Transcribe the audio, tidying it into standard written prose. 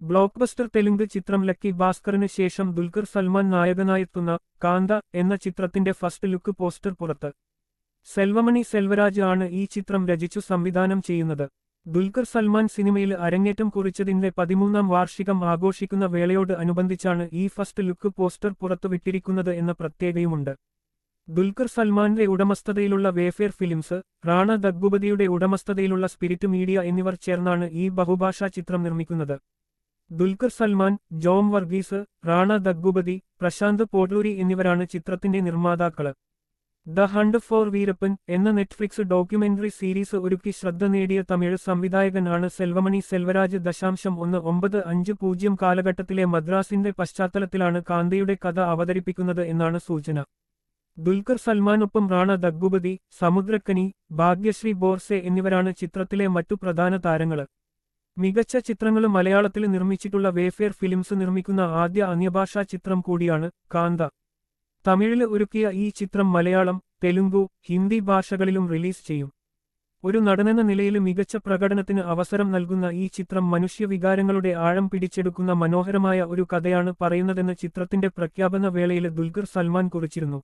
Block buster Telugu ചിത്രം lucky ഭാസ്കറിന് ശേഷം ദുൽഖർ സൽമാൻ നായകനായെത്തുന്ന കാന്ത എന്ന ചിത്രത്തിന്റെ ഫസ്റ്റ് ലുക്ക് പോസ്റ്റർ പുറത്ത്. സെൽവമണി സെൽവരാജ് ആണ് ഈ ചിത്രം രചിച്ചു സംവിധാനം ചെയ്യുന്നത്. ദുൽഖർ സൽമാൻ സിനിമയിൽ അരങ്ങേറ്റം കുറിച്ചതിന്റെ 13ാം വാർഷികം ആഘോഷിക്കുന്ന വേളയോട് അനുബന്ധിച്ചാണ് ഈ ഫസ്റ്റ് ലുക്ക് പോസ്റ്റർ പുറത്തുവിട്ടിരിക്കുന്നത് എന്ന പ്രത്യേകതയുമുണ്ട്. ദുൽഖർ സൽമാന്റെ ഉടമസ്ഥതയിലുള്ള വേഫെയർ ഫിലിംസ്, റാണ ദഗ്ഗുപതിയുടെ ഉടമസ്ഥതയിലുള്ള സ്പിരിറ്റ് മീഡിയ എന്നിവർ ചേർന്നാണ് ഈ ബഹുഭാഷാ ചിത്രം നിർമ്മിക്കുന്നത്. ദുൽഖർ സൽമാൻ, ജോം വർഗീസ്, റാണ ദഗ്ഗുപതി, പ്രശാന്ത് പോട്ടൂരി എന്നിവരാണ് ചിത്രത്തിന്റെ നിർമ്മാതാക്കള്. ദ ഹണ്ട് ഫോർ വീരപ്പൻ എന്ന നെറ്റ്ഫ്ലിക്സ് ഡോക്യുമെന്ററി സീരീസ് ഒരുക്കി ശ്രദ്ധ നേടിയ തമിഴ് സംവിധായകനാണ് സെൽവമണി സെൽവരാജ്. 1.150 കാലഘട്ടത്തിലെ മദ്രാസിന്റെ പശ്ചാത്തലത്തിലാണ് കാന്തയുടെ കഥ അവതരിപ്പിക്കുന്നത് എന്നാണ് സൂചന. ദുൽഖർ സൽമാനൊപ്പം റാണ ദഗ്ഗുപതി, സമുദ്രക്കനി, ഭാഗ്യശ്രീ ബോർസെ എന്നിവരാണ് ചിത്രത്തിലെ മറ്റു പ്രധാന താരങ്ങള്. മികച്ച ചിത്രങ്ങള് മലയാളത്തിൽ നിർമ്മിച്ചിട്ടുള്ള വേഫെയർ ഫിലിംസ് നിർമ്മിക്കുന്ന ആദ്യ അന്യഭാഷാ ചിത്രം കൂടിയാണ് കാന്ത. തമിഴില് ഒരുക്കിയ ഈ ചിത്രം മലയാളം, തെലുങ്കു, ഹിന്ദി ഭാഷകളിലും റിലീസ് ചെയ്യും. ഒരു നടനെന്ന നിലയിൽ മികച്ച പ്രകടനത്തിന് അവസരം നൽകുന്ന ഈ ചിത്രം മനുഷ്യവികാരങ്ങളുടെ ആഴം പിടിച്ചെടുക്കുന്ന മനോഹരമായ ഒരു കഥയാണ് പറയുന്നതെന്ന് ചിത്രത്തിന്റെ പ്രഖ്യാപന വേളയിൽ ദുൽഖർ സൽമാൻ കുറിച്ചിരുന്നു.